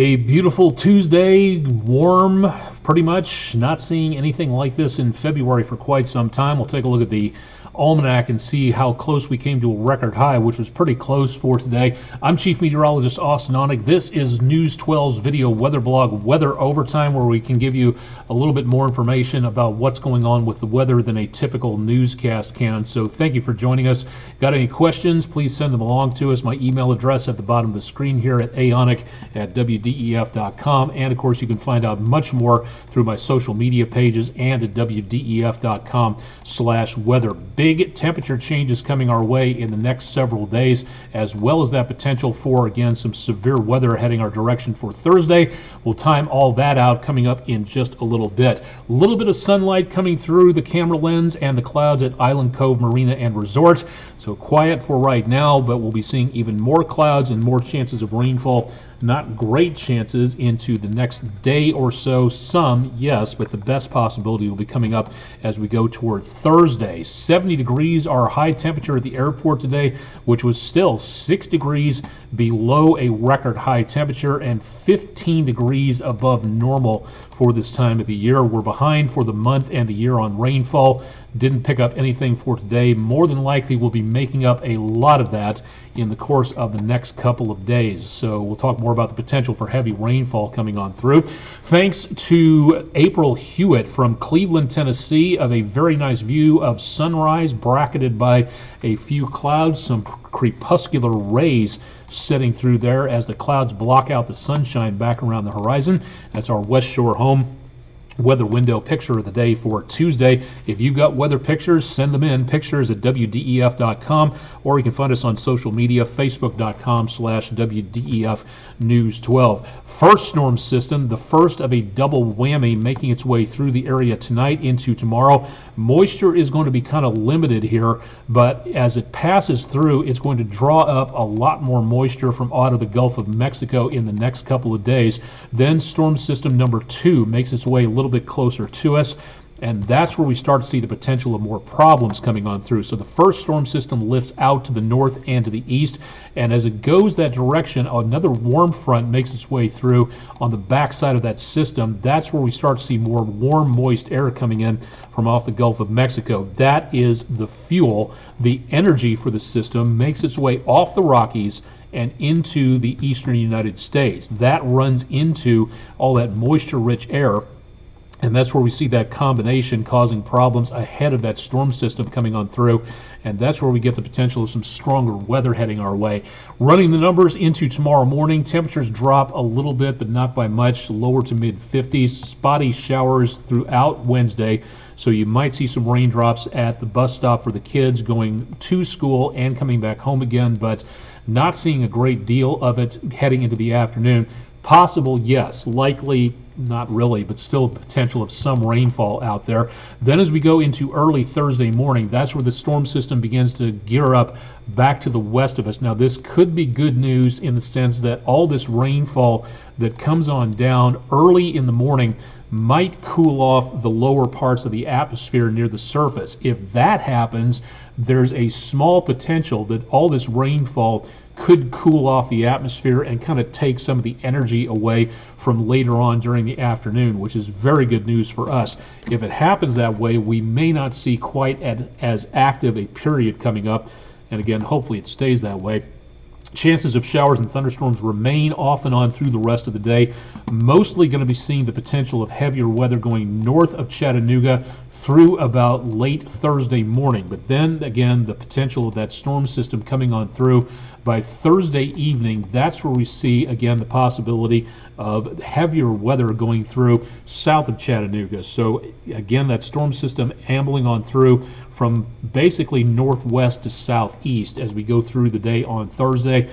A beautiful Tuesday, warm, pretty much. Not seeing anything like this in February for quite some time. We'll take a look at the almanac and see how close we came to a record high, which was pretty close for today. I'm Chief Meteorologist Austen Onek. This is News 12's video weather blog, Weather Overtime, where we can give you a little bit more information about what's going on with the weather than a typical newscast can. So thank you for joining us. Got any questions, please send them along to us. My email address at the bottom of the screen here at aonek@wdef.com. And of course, you can find out much more through my social media pages and at wdef.com/weather. Big temperature changes coming our way in the next several days, as well as that potential for, again, some severe weather heading our direction for Thursday. We'll time all that out coming up in just a little bit. A little bit of sunlight coming through the camera lens and the clouds at Island Cove Marina and Resort. So quiet for right now, but we'll be seeing even more clouds and more chances of rainfall. Not great chances into the next day or so. Some, yes, but the best possibility will be coming up as we go toward Thursday. 70 degrees, our high temperature at the airport today, which was still 6 degrees below a record high temperature and 15 degrees above normal for this time of the year. We're behind for the month and the year on rainfall. Didn't pick up anything for today. More than likely we'll be making up a lot of that in the course of the next couple of days. So we'll talk more about the potential for heavy rainfall coming on through. Thanks to April Hewitt from Cleveland, Tennessee, of a very nice view of sunrise bracketed by a few clouds, some crepuscular rays setting through there as the clouds block out the sunshine back around the horizon. That's our West Shore home weather window picture of the day for Tuesday. If you've got weather pictures, send them in. Pictures at wdef.com, or you can find us on social media, facebook.com/WDEF News 12. First storm system, the first of a double whammy, making its way through the area tonight into tomorrow. Moisture is going to be kind of limited here, but as it passes through, it's going to draw up a lot more moisture from out of the Gulf of Mexico in the next couple of days. Then storm system number 2 makes its way a little bit closer to us, and that's where we start to see the potential of more problems coming on through. So the first storm system lifts out to the north and to the east, and as it goes that direction, another warm front makes its way through on the backside of that system. That's where we start to see more warm, moist air coming in from off the Gulf of Mexico. That is the fuel. The energy for the system makes its way off the Rockies and into the eastern United States. That runs into all that moisture-rich air, and that's where we see that combination causing problems ahead of that storm system coming on through. And that's where we get the potential of some stronger weather heading our way. Running the numbers into tomorrow morning, temperatures drop a little bit, but not by much, lower to mid-50s. Spotty showers throughout Wednesday, so you might see some raindrops at the bus stop for the kids going to school and coming back home again, but not seeing a great deal of it heading into the afternoon. Possible, yes. Likely, not really, but still potential of some rainfall out there. Then as we go into early Thursday morning, that's where the storm system begins to gear up back to the west of us. Now, this could be good news in the sense that all this rainfall that comes on down early in the morning might cool off the lower parts of the atmosphere near the surface. If that happens, there's a small potential that all this rainfall could cool off the atmosphere and kind of take some of the energy away from later on during the afternoon, which is very good news for us. If it happens that way, we may not see quite as active a period coming up, and again, hopefully it stays that way. Chances of showers and thunderstorms remain off and on through the rest of the day. Mostly going to be seeing the potential of heavier weather going north of Chattanooga through about late Thursday morning. But then again, the potential of that storm system coming on through by Thursday evening. That's where we see again the possibility of heavier weather going through south of Chattanooga. So again, that storm system ambling on through from basically northwest to southeast as we go through the day on Thursday.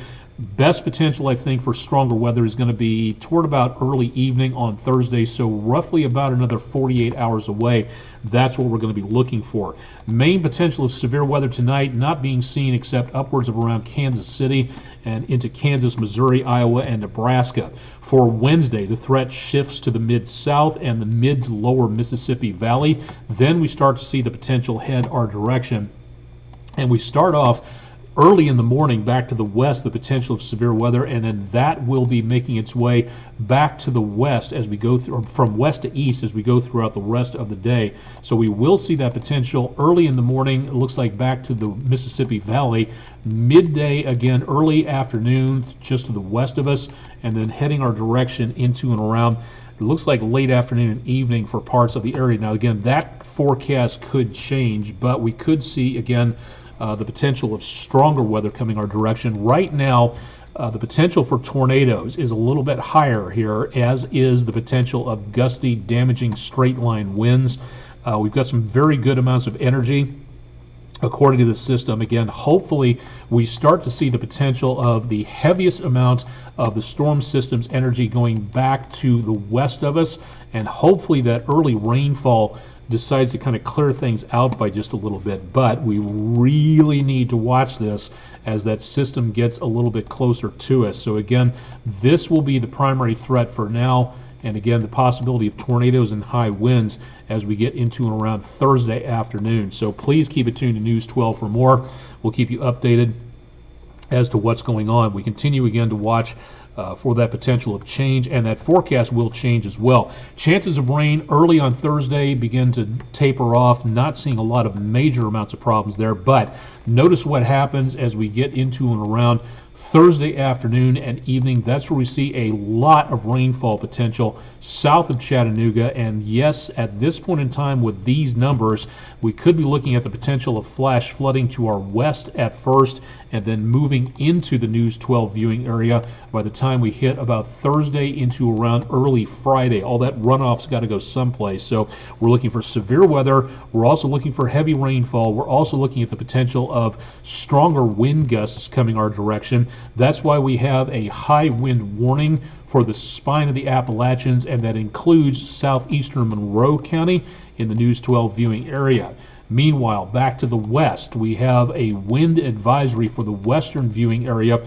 Best potential, I think, for stronger weather is going to be toward about early evening on Thursday, so roughly about another 48 hours away. That's what we're going to be looking for. Main potential of severe weather tonight not being seen except upwards of around Kansas City and into Kansas, Missouri, Iowa, and Nebraska. For Wednesday, the threat shifts to the mid-south and the mid to lower Mississippi Valley. Then we start to see the potential head our direction, and we start off early in the morning back to the west, the potential of severe weather, and then that will be making its way back to the west as we go through, or from west to east as we go throughout the rest of the day. So we will see that potential early in the morning. It looks like back to the Mississippi Valley, midday again, early afternoon just to the west of us, and then heading our direction into and around. It looks like late afternoon and evening for parts of the area. Now again, that forecast could change, but we could see again the potential of stronger weather coming our direction. Right now, the potential for tornadoes is a little bit higher here, as is the potential of gusty, damaging straight line winds. We've got some very good amounts of energy according to the system. Again, hopefully we start to see the potential of the heaviest amount of the storm system's energy going back to the west of us, and hopefully that early rainfall decides to kind of clear things out by just a little bit. But we really need to watch this as that system gets a little bit closer to us. So again, this will be the primary threat for now, and again, the possibility of tornadoes and high winds as we get into and around Thursday afternoon. So please keep it tuned to News 12 for more. We'll keep you updated as to what's going on. We continue again to watch for that potential of change, and that forecast will change as well. Chances of rain early on Thursday begin to taper off, not seeing a lot of major amounts of problems there, but notice what happens as we get into and around Thursday afternoon and evening. That's where we see a lot of rainfall potential south of Chattanooga, and yes, at this point in time with these numbers, we could be looking at the potential of flash flooding to our west at first, and then moving into the News 12 viewing area by the time we hit about Thursday into around early Friday. All that runoff's got to go someplace. So we're looking for severe weather. We're also looking for heavy rainfall. We're also looking at the potential of stronger wind gusts coming our direction. That's why we have a high wind warning for the spine of the Appalachians, and that includes southeastern Monroe County in the News 12 viewing area. Meanwhile, back to the west, we have a wind advisory for the western viewing area.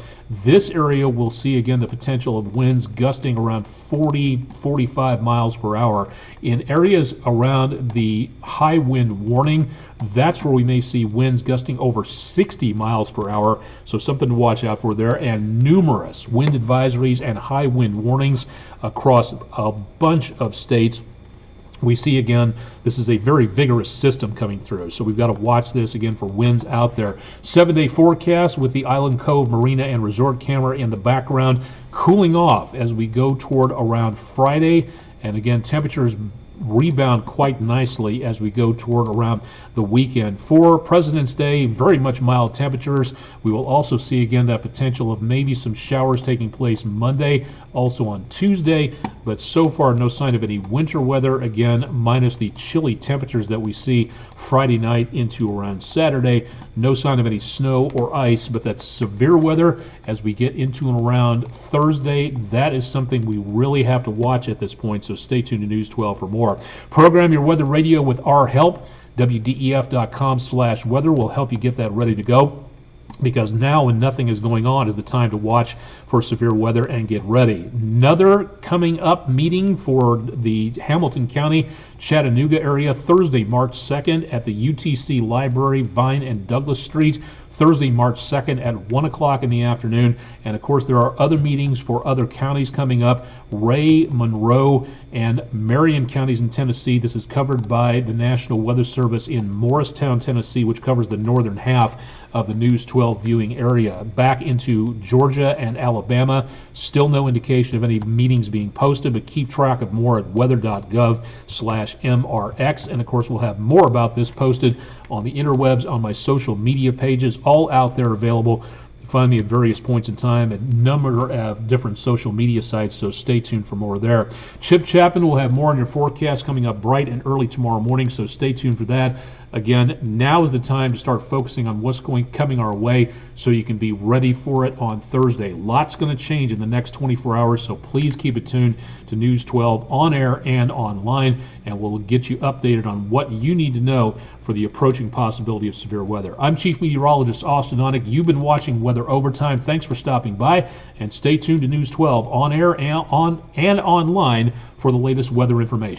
This area will see again the potential of winds gusting around 40-45 miles per hour. In areas around the high wind warning, that's where we may see winds gusting over 60 miles per hour, so something to watch out for there. And numerous wind advisories and high wind warnings across a bunch of states. We see again, this is a very vigorous system coming through, so we've got to watch this again for winds out there. 7-day forecast with the Island Cove Marina and Resort camera in the background, cooling off as we go toward around Friday, and again, temperatures rebound quite nicely as we go toward around the weekend. For President's Day, very much mild temperatures. We will also see again that potential of maybe some showers taking place Monday, also on Tuesday, but so far no sign of any winter weather, again minus the chilly temperatures that we see Friday night into around Saturday. No sign of any snow or ice, but that's severe weather as we get into and around Thursday. That is something we really have to watch at this point, so stay tuned to News 12 for more. Program your weather radio with our help. WDEF.com/weather will help you get that ready to go, because now when nothing is going on is the time to watch for severe weather and get ready. Another coming up meeting for the Hamilton County, Chattanooga area, Thursday, March 2nd at the UTC Library, Vine and Douglas Street. Thursday, March 2nd at 1 o'clock in the afternoon. And of course, there are other meetings for other counties coming up, Ray, Monroe, and Marion counties in Tennessee. This is covered by the National Weather Service in Morristown, Tennessee, which covers the northern half of the News 12 viewing area. Back into Georgia and Alabama, still no indication of any meetings being posted, but keep track of more at weather.gov/MRX. And of course, we'll have more about this posted on the interwebs, on my social media pages, all out there available. Find me at various points in time at a number of different social media sites, so stay tuned for more there. Chip Chapman will have more on your forecast coming up bright and early tomorrow morning, so stay tuned for that. Again, now is the time to start focusing on what's coming our way so you can be ready for it on Thursday. Lots going to change in the next 24 hours, so please keep it tuned to News 12 on air and online, and we'll get you updated on what you need to know for the approaching possibility of severe weather. I'm Chief Meteorologist Austen Onek. You've been watching Weather Overtime. Thanks for stopping by, and stay tuned to News 12 on air and online for the latest weather information.